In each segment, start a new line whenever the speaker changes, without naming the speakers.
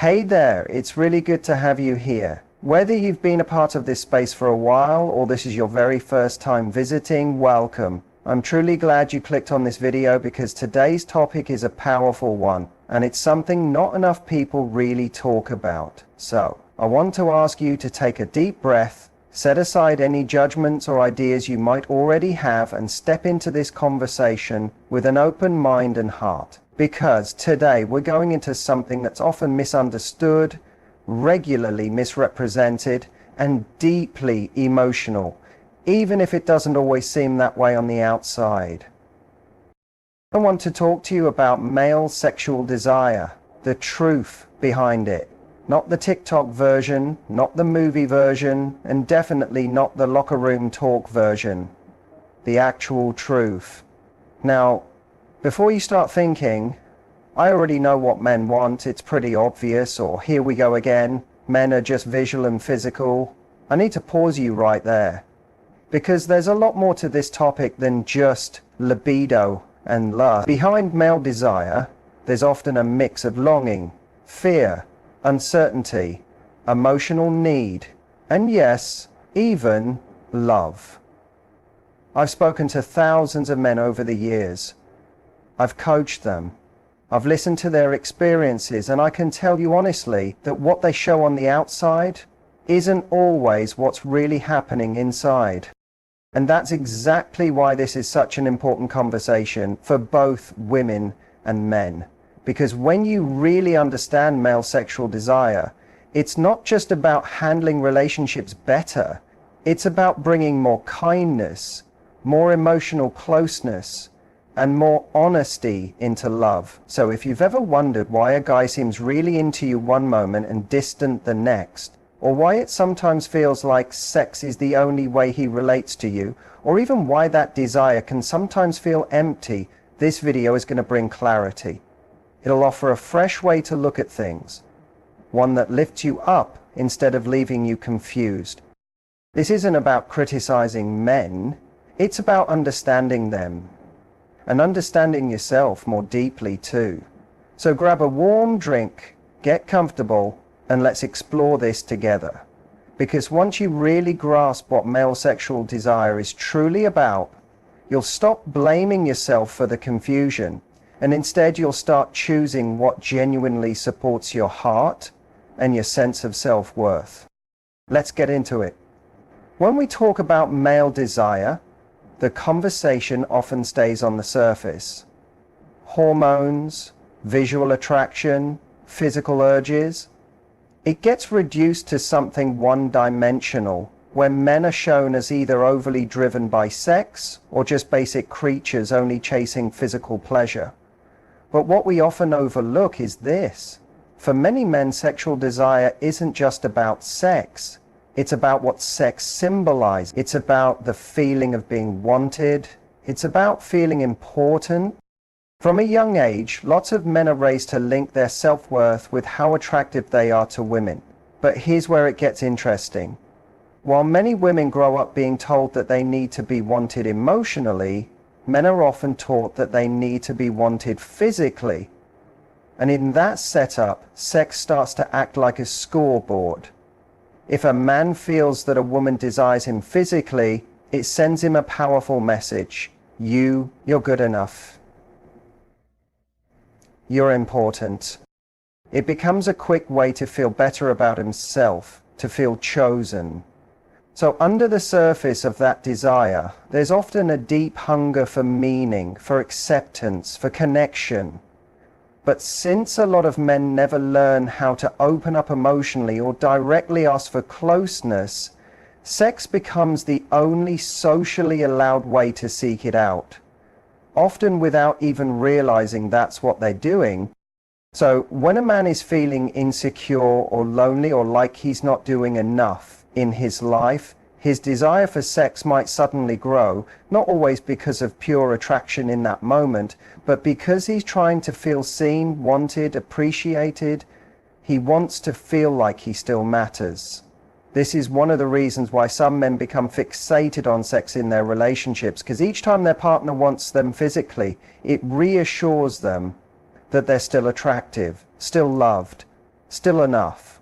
Hey there, it's really good to have you here. Whether you've been a part of this space for a while or this is your very first time visiting, welcome. I'm truly glad you clicked on this video because today's topic is a powerful one and it's something not enough people really talk about. So, I want to ask you to take a deep breath, set aside any judgments or ideas you might already have and step into this conversation with an open mind and heart. Because today we're going into something that's often misunderstood, regularly misrepresented, and deeply emotional, even if it doesn't always seem that way on the outside. I want to talk to you about male sexual desire, the truth behind it. Not the TikTok version, not the movie version, and definitely not the locker room talk version. The actual truth. Now, before you start thinking, I already know what men want, it's pretty obvious, or here we go again, men are just visual and physical, I need to pause you right there. Because there's a lot more to this topic than just libido and lust. Behind male desire, there's often a mix of longing, fear, uncertainty, emotional need, and yes, even love. I've spoken to thousands of men over the years. I've coached them. I've listened to their experiences, and I can tell you honestly that what they show on the outside isn't always what's really happening inside. And that's exactly why this is such an important conversation for both women and men. Because when you really understand male sexual desire, it's not just about handling relationships better. It's about bringing more kindness, more emotional closeness, and more honesty into love. So if you've ever wondered why a guy seems really into you one moment and distant the next, or why it sometimes feels like sex is the only way he relates to you, or even why that desire can sometimes feel empty, this video is going to bring clarity. It'll offer a fresh way to look at things, one that lifts you up instead of leaving you confused. This isn't about criticizing men, it's about understanding them. And understanding yourself more deeply too. So grab a warm drink, get comfortable, and let's explore this together. Because once you really grasp what male sexual desire is truly about, you'll stop blaming yourself for the confusion, and instead you'll start choosing what genuinely supports your heart and your sense of self-worth. Let's get into it. When we talk about male desire, the conversation often stays on the surface. Hormones, visual attraction, physical urges. It gets reduced to something one-dimensional, where men are shown as either overly driven by sex or just basic creatures only chasing physical pleasure. But what we often overlook is this. For many men, sexual desire isn't just about sex. It's about what sex symbolizes. It's about the feeling of being wanted. It's about feeling important. From a young age, lots of men are raised to link their self-worth with how attractive they are to women. But here's where it gets interesting. While many women grow up being told that they need to be wanted emotionally, men are often taught that they need to be wanted physically. And in that setup, sex starts to act like a scoreboard. If a man feels that a woman desires him physically, it sends him a powerful message. You're good enough. You're important. It becomes a quick way to feel better about himself, to feel chosen. So under the surface of that desire, there's often a deep hunger for meaning, for acceptance, for connection. But since a lot of men never learn how to open up emotionally or directly ask for closeness, sex becomes the only socially allowed way to seek it out, often without even realizing that's what they're doing. So when a man is feeling insecure or lonely or like he's not doing enough in his life, his desire for sex might suddenly grow, not always because of pure attraction in that moment, but because he's trying to feel seen, wanted, appreciated. He wants to feel like he still matters. This is one of the reasons why some men become fixated on sex in their relationships, because each time their partner wants them physically, it reassures them that they're still attractive, still loved, still enough.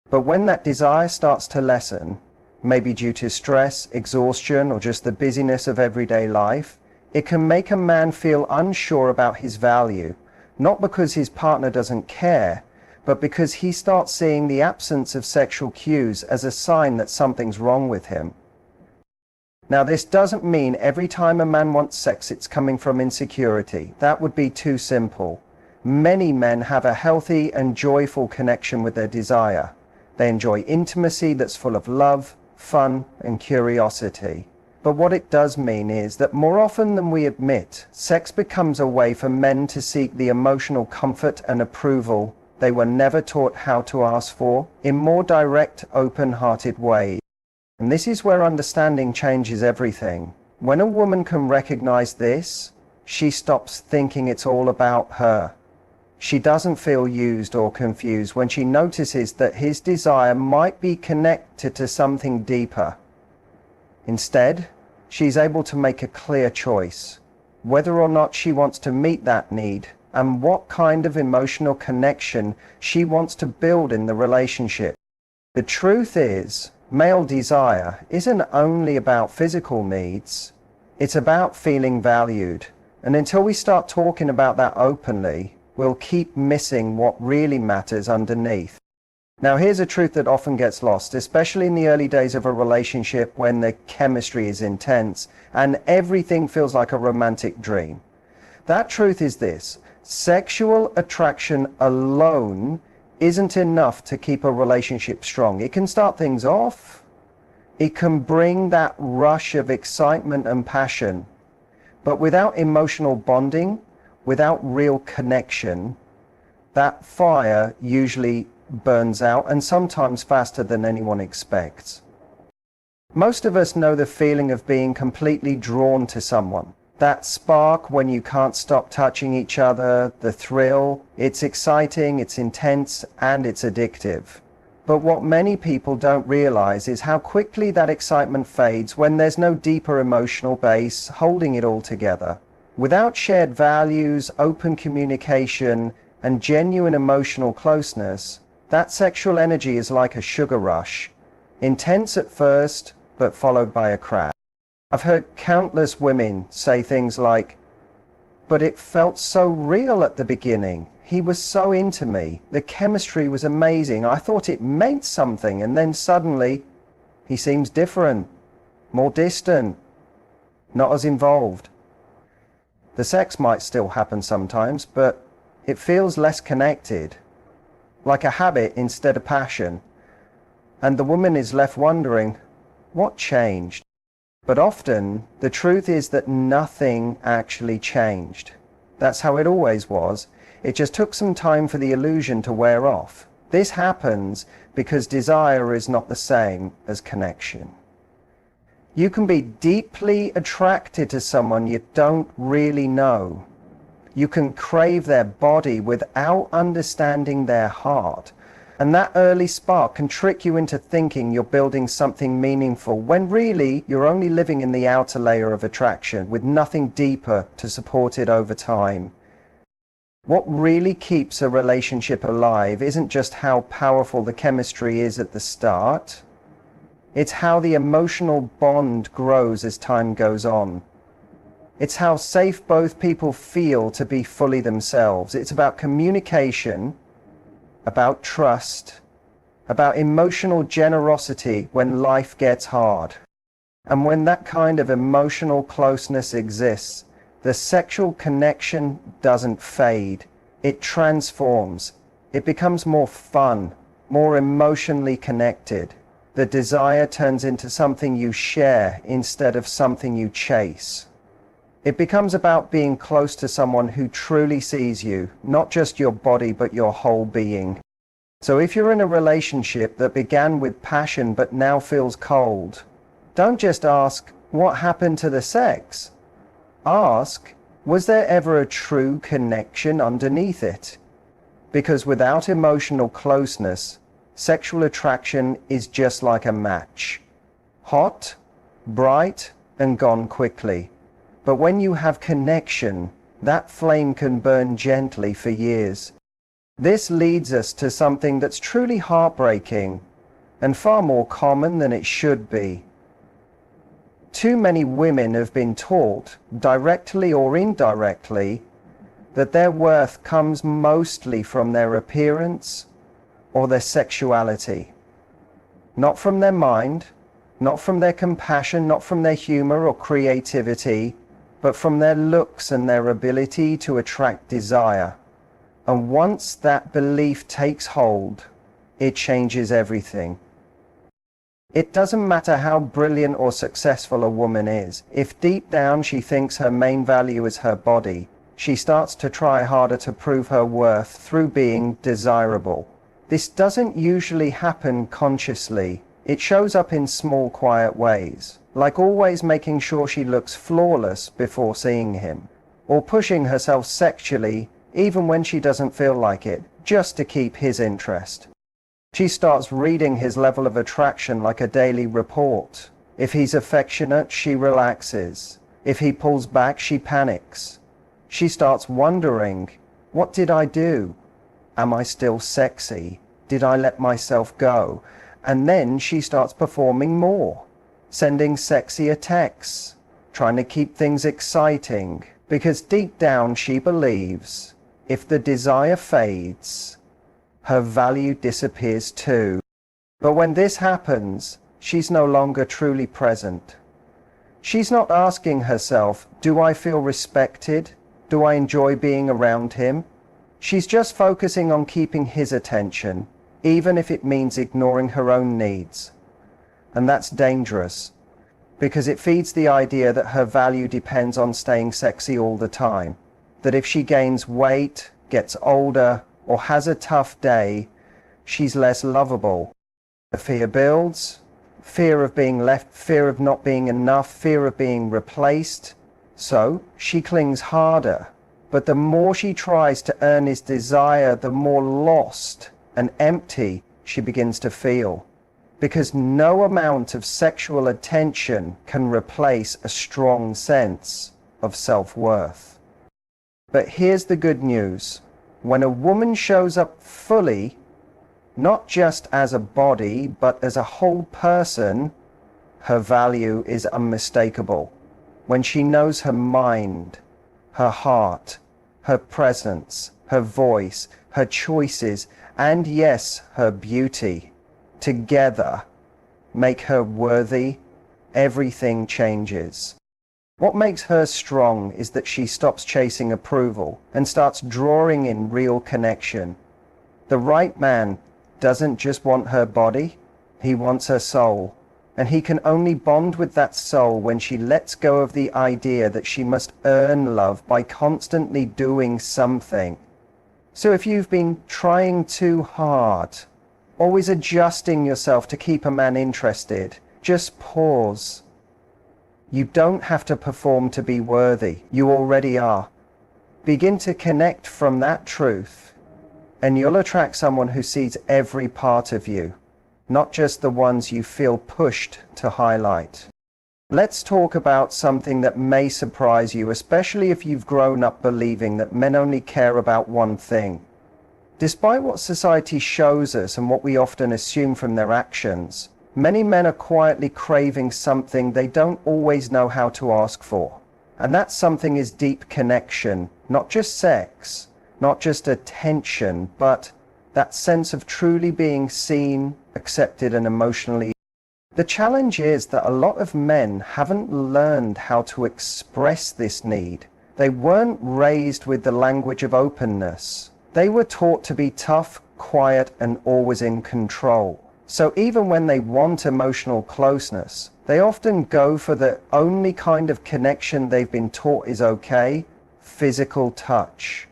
But when that desire starts to lessen, maybe due to stress, exhaustion, or just the busyness of everyday life, it can make a man feel unsure about his value, not because his partner doesn't care, but because he starts seeing the absence of sexual cues as a sign that something's wrong with him. Now, this doesn't mean every time a man wants sex it's coming from insecurity. That would be too simple. Many men have a healthy and joyful connection with their desire. They enjoy intimacy that's full of love, fun, and curiosity. But what it does mean is that more often than we admit, sex becomes a way for men to seek the emotional comfort and approval they were never taught how to ask for in more direct, open-hearted ways. And this is where understanding changes everything. When a woman can recognize this, she stops thinking it's all about her. She doesn't feel used or confused when she notices that his desire might be connected to something deeper. Instead, she's able to make a clear choice, whether or not she wants to meet that need and what kind of emotional connection she wants to build in the relationship. The truth is, male desire isn't only about physical needs, it's about feeling valued. And until we start talking about that openly, we'll keep missing what really matters underneath. Now, here's a truth that often gets lost, especially in the early days of a relationship when the chemistry is intense and everything feels like a romantic dream. That truth is this: sexual attraction alone isn't enough to keep a relationship strong. It can start things off. It can bring that rush of excitement and passion. But without emotional bonding, without real connection, that fire usually burns out, and sometimes faster than anyone expects. Most of us know the feeling of being completely drawn to someone. That spark when you can't stop touching each other, the thrill, it's exciting, it's intense, and it's addictive. But what many people don't realize is how quickly that excitement fades when there's no deeper emotional base holding it all together. Without shared values, open communication, and genuine emotional closeness, that sexual energy is like a sugar rush, intense at first, but followed by a crash. I've heard countless women say things like, "But it felt so real at the beginning. He was so into me. The chemistry was amazing. I thought it meant something. And then suddenly, he seems different, more distant, not as involved." The sex might still happen sometimes, but it feels less connected, like a habit instead of passion. And the woman is left wondering, what changed? But often, the truth is that nothing actually changed. That's how it always was. It just took some time for the illusion to wear off. This happens because desire is not the same as connection. You can be deeply attracted to someone you don't really know. You can crave their body without understanding their heart. And that early spark can trick you into thinking you're building something meaningful, when really you're only living in the outer layer of attraction with nothing deeper to support it over time. What really keeps a relationship alive isn't just how powerful the chemistry is at the start. It's how the emotional bond grows as time goes on. It's how safe both people feel to be fully themselves. It's about communication, about trust, about emotional generosity when life gets hard. And when that kind of emotional closeness exists, the sexual connection doesn't fade. It transforms. It becomes more fun, more emotionally connected. The desire turns into something you share instead of something you chase. It becomes about being close to someone who truly sees you, not just your body, but your whole being. So if you're in a relationship that began with passion but now feels cold, don't just ask, what happened to the sex? Ask, was there ever a true connection underneath it? Because without emotional closeness, sexual attraction is just like a match. Hot, bright, and gone quickly. But when you have connection, that flame can burn gently for years. This leads us to something that's truly heartbreaking and far more common than it should be. Too many women have been taught, directly or indirectly, that their worth comes mostly from their appearance or their sexuality. Not from their mind, not from their compassion, not from their humor or creativity, but from their looks and their ability to attract desire. And once that belief takes hold, it changes everything. It doesn't matter how brilliant or successful a woman is. If deep down she thinks her main value is her body, she starts to try harder to prove her worth through being desirable. This doesn't usually happen consciously. It shows up in small, quiet ways, like always making sure she looks flawless before seeing him, or pushing herself sexually even when she doesn't feel like it, just to keep his interest. She starts reading his level of attraction like a daily report. If he's affectionate, she relaxes. If he pulls back, she panics. She starts wondering, what did I do? Am I still sexy? Did I let myself go? And then she starts performing more, sending sexier texts, trying to keep things exciting, because deep down she believes if the desire fades, her value disappears too. But when this happens, she's no longer truly present. She's not asking herself, do I feel respected? Do I enjoy being around him? She's just focusing on keeping his attention, even if it means ignoring her own needs. And that's dangerous, because it feeds the idea that her value depends on staying sexy all the time. That if she gains weight, gets older, or has a tough day, she's less lovable. The fear builds, fear of being left, fear of not being enough, fear of being replaced. So she clings harder, but the more she tries to earn his desire, the more lost and empty she begins to feel. Because no amount of sexual attention can replace a strong sense of self-worth. But here's the good news. When a woman shows up fully, not just as a body, but as a whole person, her value is unmistakable. When she knows her mind, her heart, her presence, her voice, her choices, and yes, her beauty, together make her worthy, everything changes. What makes her strong is that she stops chasing approval and starts drawing in real connection. The right man doesn't just want her body, he wants her soul. And he can only bond with that soul when she lets go of the idea that she must earn love by constantly doing something. So if you've been trying too hard, always adjusting yourself to keep a man interested, just pause. You don't have to perform to be worthy. You already are. Begin to connect from that truth, and you'll attract someone who sees every part of you, not just the ones you feel pushed to highlight. Let's talk about something that may surprise you, especially if you've grown up believing that men only care about one thing. Despite what society shows us and what we often assume from their actions, many men are quietly craving something they don't always know how to ask for. And that something is deep connection, not just sex, not just attention, but that sense of truly being seen, accepted, and emotionally. The challenge is that a lot of men haven't learned how to express this need. They weren't raised with the language of openness. They were taught to be tough, quiet, and always in control. So even when they want emotional closeness, they often go for the only kind of connection they've been taught is okay, physical touch.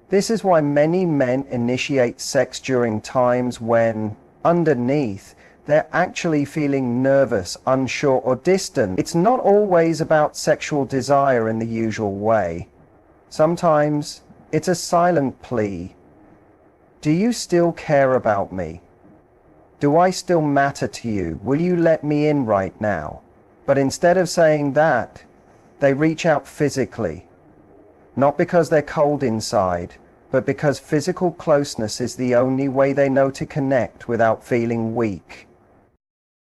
This is why many men initiate sex during times when, underneath, they're actually feeling nervous, unsure, or distant. It's not always about sexual desire in the usual way. Sometimes it's a silent plea. Do you still care about me? Do I still matter to you? Will you let me in right now? But instead of saying that, they reach out physically. Not because they're cold inside, but because physical closeness is the only way they know to connect without feeling weak.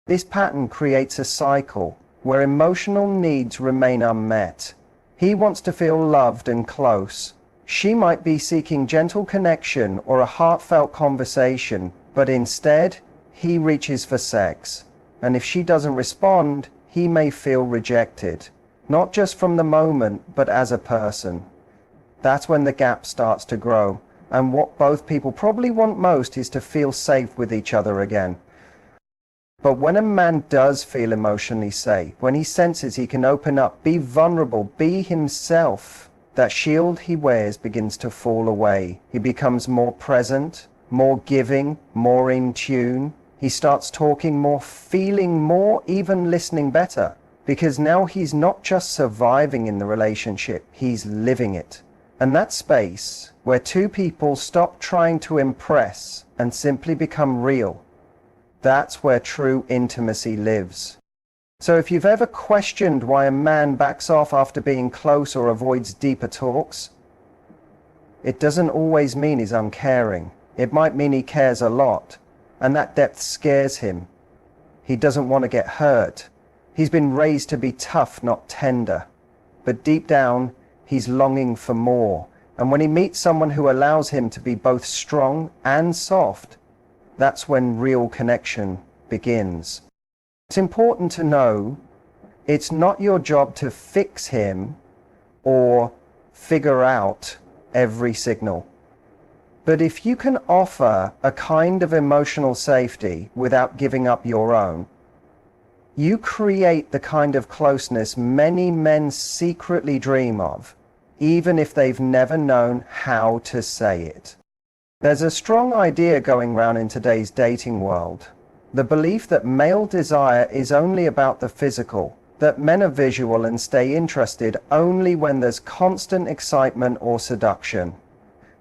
This pattern creates a cycle where emotional needs remain unmet. He wants to feel loved and close. She might be seeking gentle connection or a heartfelt conversation, but instead, he reaches for sex. And if she doesn't respond, he may feel rejected, not just from the moment, but as a person. That's when the gap starts to grow, and what both people probably want most is to feel safe with each other again. But when a man does feel emotionally safe, when he senses he can open up, be vulnerable, be himself, that shield he wears begins to fall away. He becomes more present, more giving, more in tune. He starts talking more, feeling more, even listening better. Because now he's not just surviving in the relationship, he's living it. And that space where two people stop trying to impress and simply become real, that's where true intimacy lives. So if you've ever questioned why a man backs off after being close or avoids deeper talks, it doesn't always mean he's uncaring. It might mean he cares a lot, and that depth scares him. He doesn't want to get hurt. He's been raised to be tough, not tender. But deep down, he's longing for more. And when he meets someone who allows him to be both strong and soft, that's when real connection begins. It's important to know it's not your job to fix him or figure out every signal. But if you can offer a kind of emotional safety without giving up your own, you create the kind of closeness many men secretly dream of, even if they've never known how to say it. There's a strong idea going around in today's dating world, the belief that male desire is only about the physical, that men are visual and stay interested only when there's constant excitement or seduction.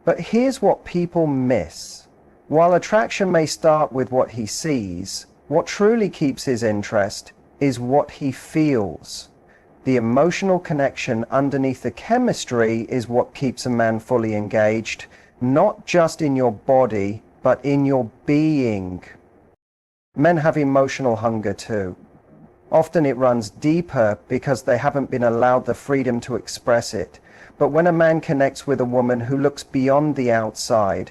But here's what people miss. While attraction may start with what he sees, what truly keeps his interest is what he feels. The emotional connection underneath the chemistry is what keeps a man fully engaged, not just in your body, but in your being. Men have emotional hunger too. Often it runs deeper because they haven't been allowed the freedom to express it. But when a man connects with a woman who looks beyond the outside,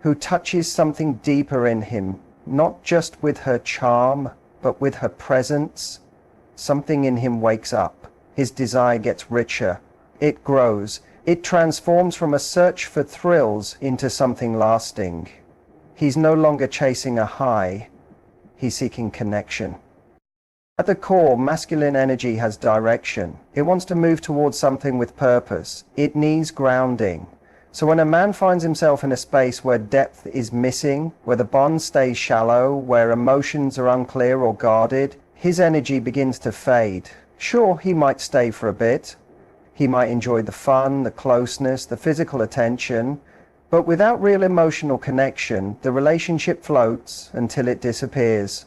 who touches something deeper in him, not just with her charm, but with her presence, something in him wakes up. His desire gets richer. It grows. It transforms from a search for thrills into something lasting. He's no longer chasing a high. He's seeking connection. At the core, masculine energy has direction. It wants to move towards something with purpose. It needs grounding. So when a man finds himself in a space where depth is missing, where the bond stays shallow, where emotions are unclear or guarded, his energy begins to fade. Sure, he might stay for a bit. He might enjoy the fun, the closeness, the physical attention, but without real emotional connection, the relationship floats until it disappears.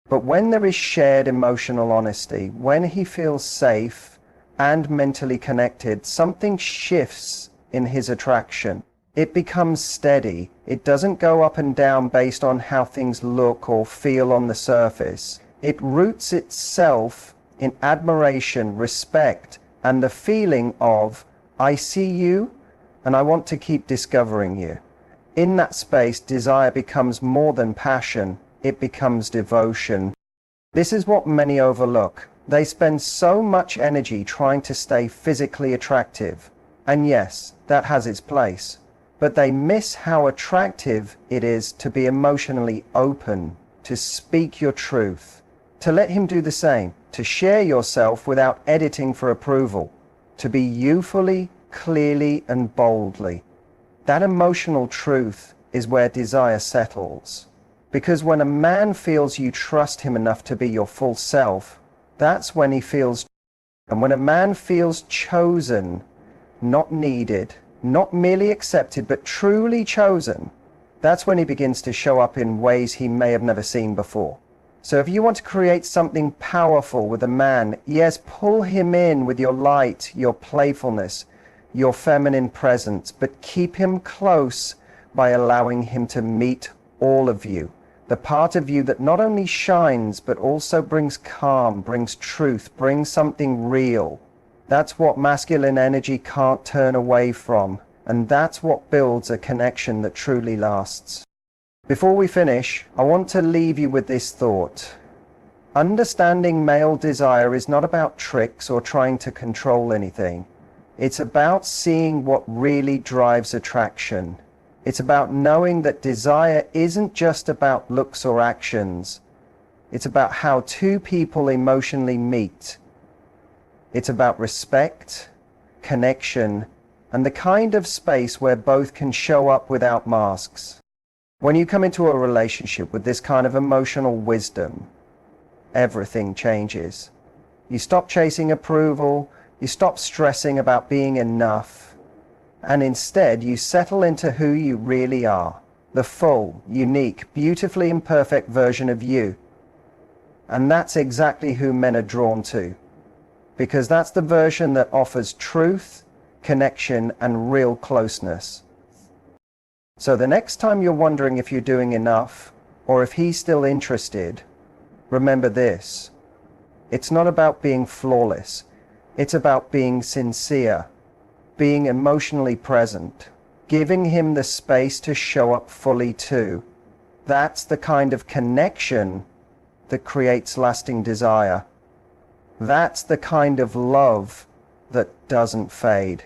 But when there is shared emotional honesty, when he feels safe and mentally connected, something shifts in his attraction. It becomes steady. It doesn't go up and down based on how things look or feel on the surface. It roots itself in admiration, respect, and the feeling of, I see you and I want to keep discovering you. In that space, desire becomes more than passion. It becomes devotion. This is what many overlook. They spend so much energy trying to stay physically attractive. And yes, that has its place. But they miss how attractive it is to be emotionally open, to speak your truth, to let him do the same, to share yourself without editing for approval, to be you fully, clearly, and boldly. That emotional truth is where desire settles. Because when a man feels you trust him enough to be your full self, that's when he feels. And when a man feels chosen, not needed, not merely accepted, but truly chosen, that's when he begins to show up in ways he may have never seen before. So if you want to create something powerful with a man, yes, pull him in with your light, your playfulness. your feminine presence, but keep him close by allowing him to meet all of you. The part of you that not only shines, but also brings calm, brings truth, brings something real. That's what masculine energy can't turn away from. And that's what builds a connection that truly lasts. Before we finish, I want to leave you with this thought. Understanding male desire is not about tricks or trying to control anything. It's about seeing what really drives attraction. It's about knowing that desire isn't just about looks or actions. It's about how two people emotionally meet. It's about respect, connection, and the kind of space where both can show up without masks. When you come into a relationship with this kind of emotional wisdom, everything changes. You stop chasing approval, you stop stressing about being enough, and instead you settle into who you really are, the full, unique, beautifully imperfect version of you. And that's exactly who men are drawn to, because that's the version that offers truth, connection, and real closeness. So the next time you're wondering if you're doing enough, or if he's still interested, remember this. It's not about being flawless. It's about being sincere, being emotionally present, giving him the space to show up fully too. That's the kind of connection that creates lasting desire. That's the kind of love that doesn't fade.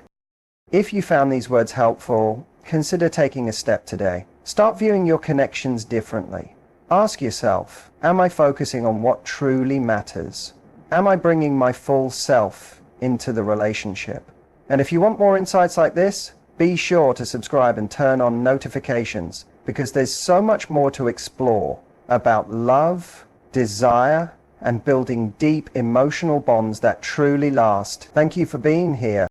If you found these words helpful, consider taking a step today. Start viewing your connections differently. Ask yourself, am I focusing on what truly matters? Am I bringing my full self into the relationship? And if you want more insights like this, be sure to subscribe and turn on notifications, because there's so much more to explore about love, desire, and building deep emotional bonds that truly last. Thank you for being here.